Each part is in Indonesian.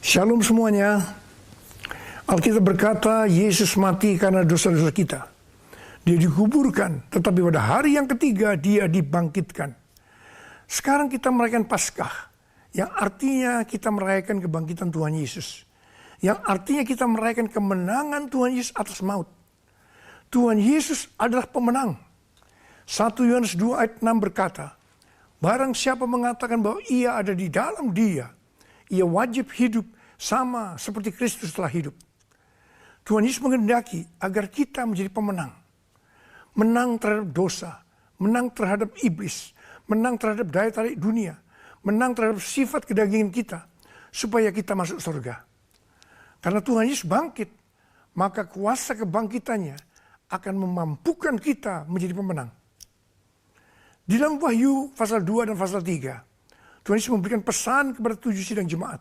Shalom semuanya. Alkitab berkata Yesus mati karena dosa-dosa kita. Dia dikuburkan, tetapi pada hari yang ketiga dia dibangkitkan. Sekarang kita merayakan Paskah, yang artinya kita merayakan kebangkitan Tuhan Yesus. Yang artinya kita merayakan kemenangan Tuhan Yesus atas maut. Tuhan Yesus adalah pemenang. 1 Yohanes 2 ayat 6 berkata, barang siapa mengatakan bahwa ia ada di dalam dia, ia wajib hidup sama seperti Kristus telah hidup. Tuhan Yesus menghendaki agar kita menjadi pemenang. Menang terhadap dosa, menang terhadap iblis, menang terhadap daya tarik dunia, menang terhadap sifat kedagingan kita, supaya kita masuk surga. Karena Tuhan Yesus bangkit, maka kuasa kebangkitannya akan memampukan kita menjadi pemenang. Di dalam Wahyu pasal 2 dan pasal 3, Tuhan Yesus memberikan pesan kepada 7 sidang jemaat.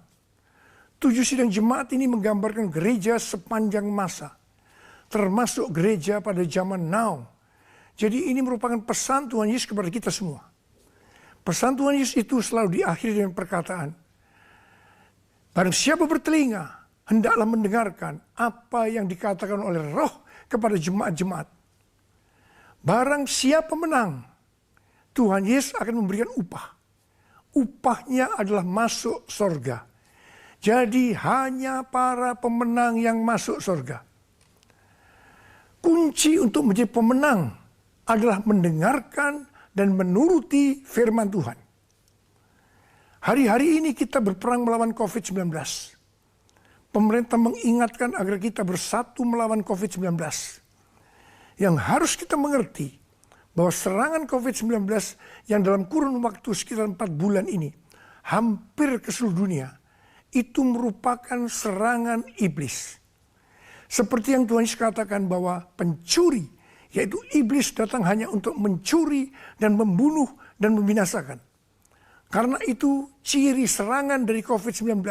7 sidang jemaat ini menggambarkan gereja sepanjang masa, termasuk gereja pada zaman now. Jadi ini merupakan pesan Tuhan Yesus kepada kita semua. Pesan Tuhan Yesus itu selalu diakhiri dengan perkataan, barang siapa bertelinga, hendaklah mendengarkan apa yang dikatakan oleh Roh kepada jemaat-jemaat. Barang siapa menang, Tuhan Yesus akan memberikan upah. Upahnya adalah masuk surga. Jadi hanya para pemenang yang masuk surga. Kunci untuk menjadi pemenang adalah mendengarkan dan menuruti firman Tuhan. Hari-hari ini kita berperang melawan COVID-19. Pemerintah mengingatkan agar kita bersatu melawan COVID-19. Yang harus kita mengerti bahwa serangan COVID-19 yang dalam kurun waktu sekitar 4 bulan ini hampir ke seluruh dunia, itu merupakan serangan iblis. Seperti yang Tuhan Yesus katakan bahwa pencuri, yaitu iblis datang hanya untuk mencuri dan membunuh dan membinasakan. Karena itu ciri serangan dari COVID-19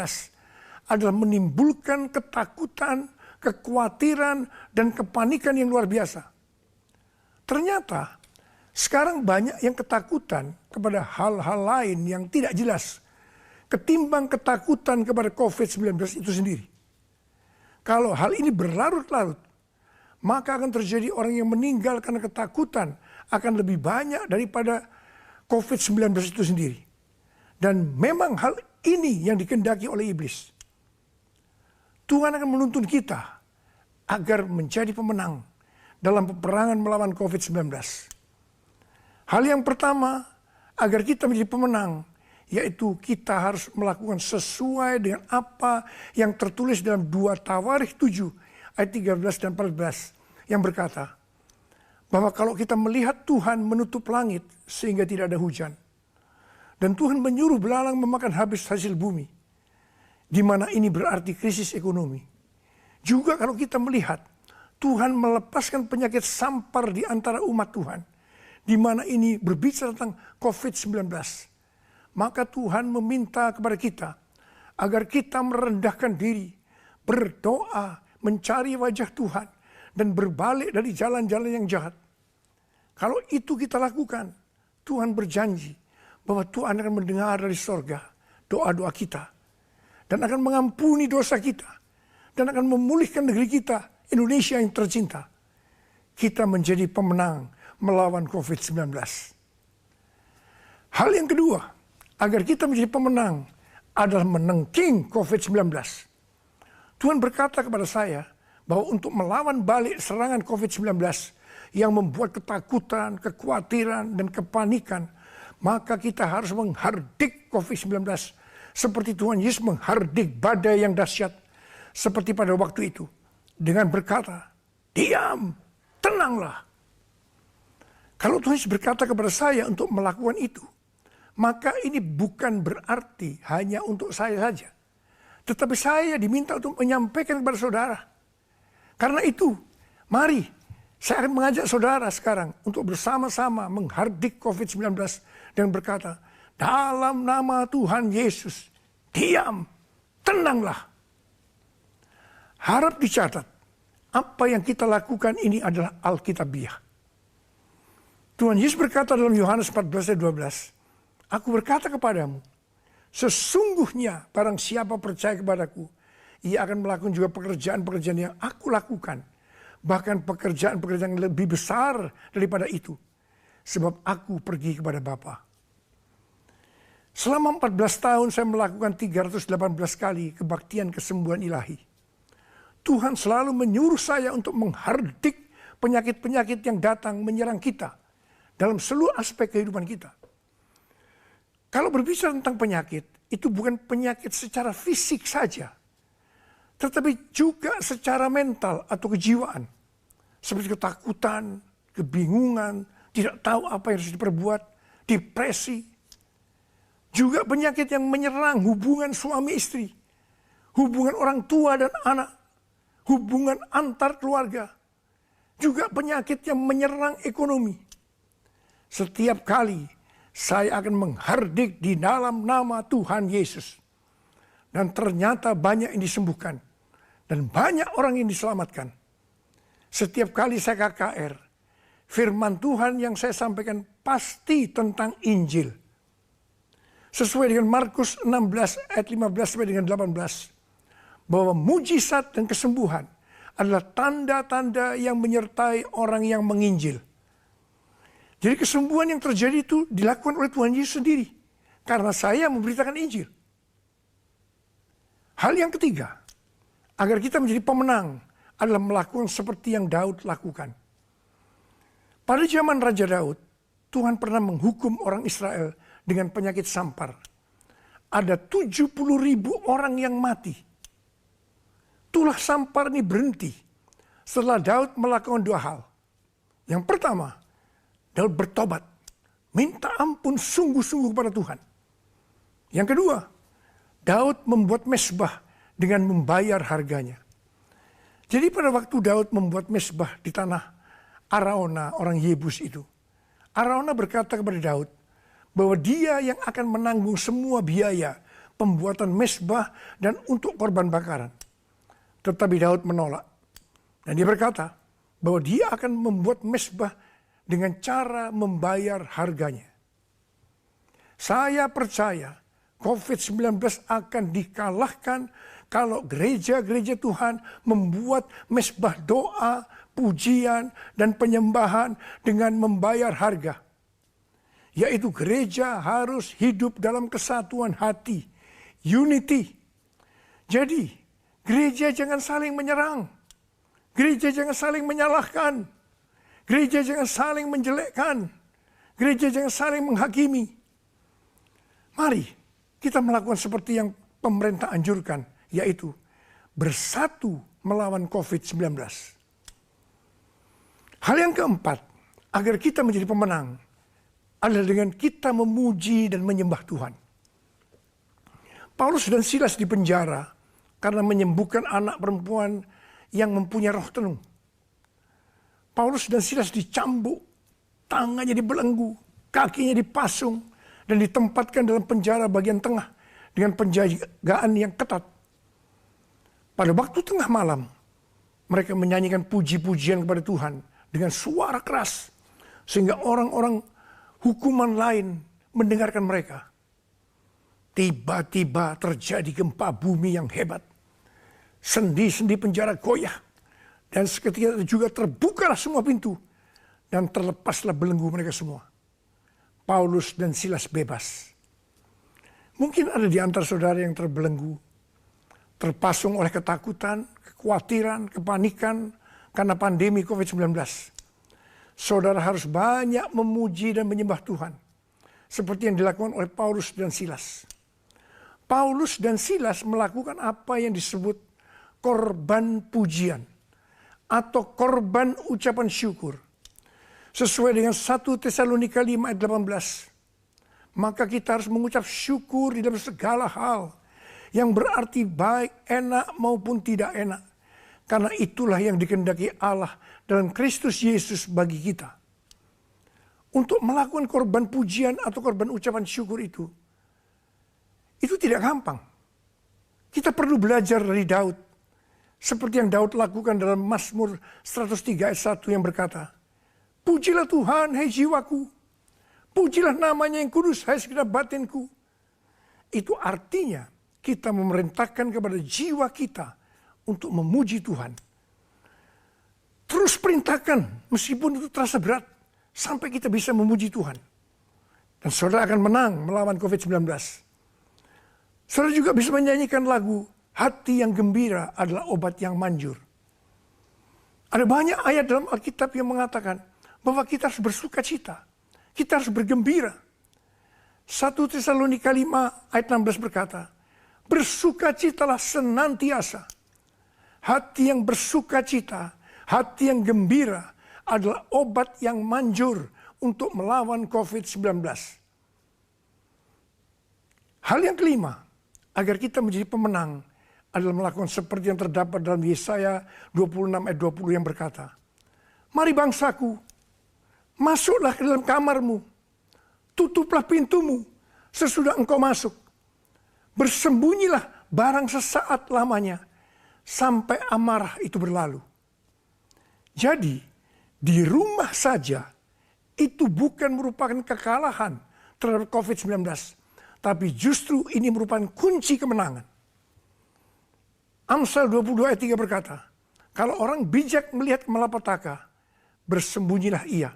adalah menimbulkan ketakutan, kekhawatiran, dan kepanikan yang luar biasa. Ternyata sekarang banyak yang ketakutan kepada hal-hal lain yang tidak jelas ketimbang ketakutan kepada COVID-19 itu sendiri. Kalau hal ini berlarut-larut, maka akan terjadi orang yang meninggal karena ketakutan akan lebih banyak daripada COVID-19 itu sendiri. Dan memang hal ini yang dikehendaki oleh iblis. Tuhan akan menuntun kita agar menjadi pemenang dalam peperangan melawan COVID-19. Hal yang pertama, agar kita menjadi pemenang, yaitu kita harus melakukan sesuai dengan apa yang tertulis dalam 2 Tawarikh 7 ayat 13 dan 14 yang berkata bahwa kalau kita melihat Tuhan menutup langit sehingga tidak ada hujan, dan Tuhan menyuruh belalang memakan habis hasil bumi, di mana ini berarti krisis ekonomi. Juga kalau kita melihat Tuhan melepaskan penyakit sampar di antara umat Tuhan, di mana ini berbicara tentang COVID-19, maka Tuhan meminta kepada kita agar kita merendahkan diri, berdoa, mencari wajah Tuhan, dan berbalik dari jalan-jalan yang jahat. Kalau itu kita lakukan, Tuhan berjanji bahwa Tuhan akan mendengar dari sorga doa-doa kita, dan akan mengampuni dosa kita, dan akan memulihkan negeri kita, Indonesia yang tercinta. Kita menjadi pemenang melawan COVID-19. Hal yang kedua, agar kita menjadi pemenang adalah menengking COVID-19. Tuhan berkata kepada saya bahwa untuk melawan balik serangan COVID-19 yang membuat ketakutan, kekhawatiran, dan kepanikan, maka kita harus menghardik COVID-19 seperti Tuhan Yesus menghardik badai yang dahsyat seperti pada waktu itu dengan berkata, diam, tenanglah. Kalau Tuhan Yesus berkata kepada saya untuk melakukan itu, maka ini bukan berarti hanya untuk saya saja. Tetapi saya diminta untuk menyampaikan kepada saudara. Karena itu, mari saya akan mengajak saudara sekarang untuk bersama-sama menghardik COVID-19 dan berkata, dalam nama Tuhan Yesus, diam, tenanglah. Harap dicatat, apa yang kita lakukan ini adalah Alkitabiah. Tuhan Yesus berkata dalam Yohanes 14 ayat 12, aku berkata kepadamu, Sesungguhnya barang siapa percaya kepadaku, ia akan melakukan juga pekerjaan-pekerjaan yang aku lakukan. Bahkan pekerjaan-pekerjaan yang lebih besar daripada itu. Sebab aku pergi kepada Bapa. Selama 14 tahun saya melakukan 318 kali kebaktian kesembuhan ilahi. Tuhan selalu menyuruh saya untuk menghardik penyakit-penyakit yang datang menyerang kita dalam seluruh aspek kehidupan kita. Kalau berbicara tentang penyakit, itu bukan penyakit secara fisik saja, tetapi juga secara mental atau kejiwaan. Seperti ketakutan, kebingungan, tidak tahu apa yang harus diperbuat, depresi. Juga penyakit yang menyerang hubungan suami istri, hubungan orang tua dan anak, hubungan antar keluarga. Juga penyakit yang menyerang ekonomi. Setiap kali saya akan menghardik di dalam nama Tuhan Yesus. Dan ternyata banyak yang disembuhkan. Dan banyak orang yang diselamatkan. Setiap kali saya KKR, firman Tuhan yang saya sampaikan pasti tentang Injil. Sesuai dengan Markus 16 ayat 15 sampai dengan 18. Bahwa mujizat dan kesembuhan adalah tanda-tanda yang menyertai orang yang menginjil. Jadi kesembuhan yang terjadi itu dilakukan oleh Tuhan Yesus sendiri. Karena saya memberitakan Injil. Hal yang ketiga, agar kita menjadi pemenang adalah melakukan seperti yang Daud lakukan. Pada zaman Raja Daud, Tuhan pernah menghukum orang Israel dengan penyakit sampar. Ada 70.000 orang yang mati. Tulah sampar ini berhenti setelah Daud melakukan dua hal. Yang pertama, Daud bertobat, minta ampun sungguh-sungguh kepada Tuhan. Yang kedua, Daud membuat mezbah dengan membayar harganya. Jadi pada waktu Daud membuat mezbah di tanah Arauna, orang Yebus itu, Arauna berkata kepada Daud bahwa dia yang akan menanggung semua biaya pembuatan mezbah dan untuk korban bakaran. Tetapi Daud menolak. Dan dia berkata bahwa dia akan membuat mezbah dengan cara membayar harganya. Saya percaya COVID-19 akan dikalahkan kalau gereja-gereja Tuhan membuat mezbah doa, pujian, dan penyembahan dengan membayar harga. Yaitu gereja harus hidup dalam kesatuan hati, unity. Jadi, gereja jangan saling menyerang. Gereja jangan saling menyalahkan. Gereja jangan saling menjelekkan. Gereja jangan saling menghakimi. Mari kita melakukan seperti yang pemerintah anjurkan, yaitu bersatu melawan COVID-19. Hal yang keempat, agar kita menjadi pemenang, adalah dengan kita memuji dan menyembah Tuhan. Paulus dan Silas di penjara karena menyembuhkan anak perempuan yang mempunyai roh tenung. Paulus dan Silas dicambuk, tangannya dibelenggu, kakinya dipasung, dan ditempatkan dalam penjara bagian tengah dengan penjagaan yang ketat. Pada waktu tengah malam, mereka menyanyikan puji-pujian kepada Tuhan dengan suara keras, sehingga orang-orang hukuman lain mendengarkan mereka. Tiba-tiba terjadi gempa bumi yang hebat. Sendi-sendi penjara goyah. Dan seketika itu juga terbukalah semua pintu. Dan terlepaslah belenggu mereka semua. Paulus dan Silas bebas. Mungkin ada di antara saudara yang terbelenggu. Terpasung oleh ketakutan, kekhawatiran, kepanikan. Karena pandemi COVID-19. Saudara harus banyak memuji dan menyembah Tuhan. Seperti yang dilakukan oleh Paulus dan Silas. Paulus dan Silas melakukan apa yang disebut korban pujian. Atau korban ucapan syukur. Sesuai dengan 1 Tesalonika 5 ayat 18. Maka kita harus mengucap syukur di dalam segala hal. Yang berarti baik, enak maupun tidak enak. Karena itulah yang dikehendaki Allah dalam Kristus Yesus bagi kita. Untuk melakukan korban pujian atau korban ucapan syukur itu tidak gampang. Kita perlu belajar dari Daud. Seperti yang Daud lakukan dalam Mazmur 103 ayat 1 yang berkata, pujilah Tuhan, hai jiwaku. Pujilah namanya yang kudus, hai segenap batinku. itu artinya kita memerintahkan kepada jiwa kita untuk memuji Tuhan. Terus perintahkan, meskipun itu terasa berat, sampai kita bisa memuji Tuhan. Dan saudara akan menang melawan COVID-19. Saudara juga bisa menyanyikan lagu, hati yang gembira adalah obat yang manjur. Ada banyak ayat dalam Alkitab yang mengatakan bahwa kita harus bersuka cita. Kita harus bergembira. 1 Tesalonika 5 ayat 16 berkata, bersukacitalah senantiasa. Hati yang bersukacita, hati yang gembira adalah obat yang manjur untuk melawan COVID-19. Hal yang kelima, agar kita menjadi pemenang adalah melakukan seperti yang terdapat dalam Yesaya 26 ayat 20 yang berkata, mari bangsaku, masuklah ke dalam kamarmu, tutuplah pintumu sesudah engkau masuk. Bersembunyilah barang sesaat lamanya sampai amarah itu berlalu. Jadi, di rumah saja itu bukan merupakan kekalahan terhadap COVID-19, tapi justru ini merupakan kunci kemenangan. Amsal 22 ayat 3 berkata, kalau orang bijak melihat malapetaka, bersembunyilah ia.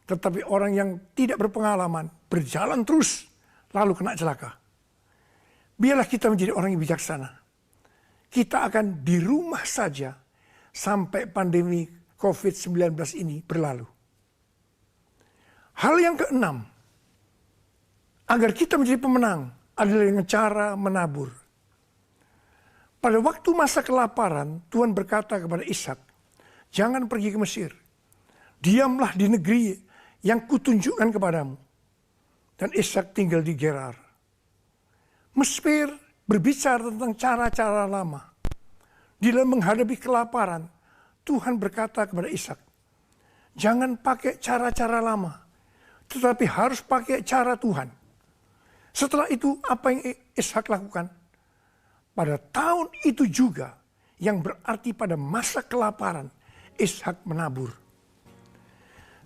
Tetapi orang yang tidak berpengalaman, berjalan terus, lalu kena celaka. Biarlah kita menjadi orang yang bijaksana. Kita akan di rumah saja sampai pandemi COVID-19 ini berlalu. Hal yang keenam, agar kita menjadi pemenang adalah dengan cara menabur. Pada waktu masa kelaparan, Tuhan berkata kepada Ishak, jangan pergi ke Mesir. Diamlah di negeri yang kutunjukkan kepadamu. Dan Ishak tinggal di Gerar. Mesir berbicara tentang cara-cara lama. Di dalam menghadapi kelaparan, Tuhan berkata kepada Ishak, jangan pakai cara-cara lama, tetapi harus pakai cara Tuhan. Setelah itu, apa yang Ishak lakukan? Pada tahun itu juga, yang berarti pada masa kelaparan, Ishak menabur.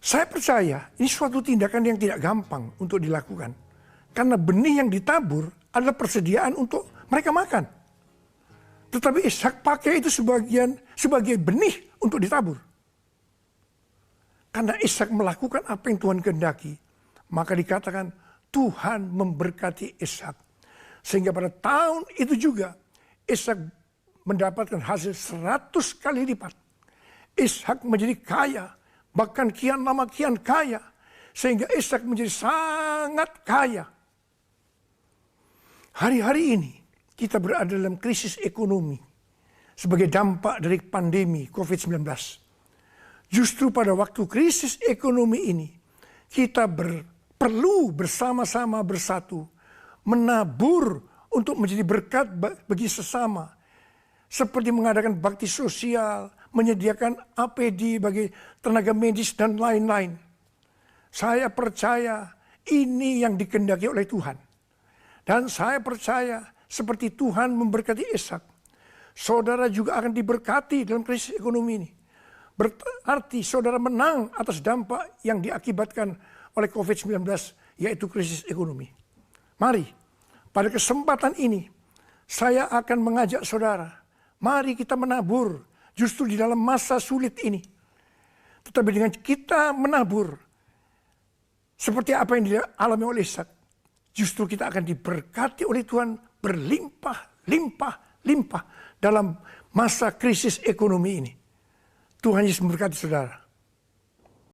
Saya percaya ini suatu tindakan yang tidak gampang untuk dilakukan. Karena benih yang ditabur adalah persediaan untuk mereka makan. Tetapi Ishak pakai itu sebagai benih untuk ditabur. Karena Ishak melakukan apa yang Tuhan kehendaki, maka dikatakan Tuhan memberkati Ishak. Sehingga pada tahun itu juga Ishak mendapatkan hasil 100 kali lipat. Ishak menjadi kaya, bahkan kian lama kian kaya. Sehingga Ishak menjadi sangat kaya. Hari-hari ini kita berada dalam krisis ekonomi sebagai dampak dari pandemi COVID-19. Justru pada waktu krisis ekonomi ini kita perlu bersama-sama bersatu menabur untuk menjadi berkat bagi sesama. Seperti mengadakan bakti sosial, menyediakan APD bagi tenaga medis dan lain-lain. Saya percaya ini yang dikehendaki oleh Tuhan. Dan saya percaya seperti Tuhan memberkati Ishak, saudara juga akan diberkati dalam krisis ekonomi ini. Berarti saudara menang atas dampak yang diakibatkan oleh COVID-19, yaitu krisis ekonomi. Mari, pada kesempatan ini, saya akan mengajak saudara, mari kita menabur justru di dalam masa sulit ini. Tetapi dengan kita menabur, seperti apa yang dialami oleh Ishak, justru kita akan diberkati oleh Tuhan berlimpah-limpah dalam masa krisis ekonomi ini. Tuhan Yesus memberkati saudara.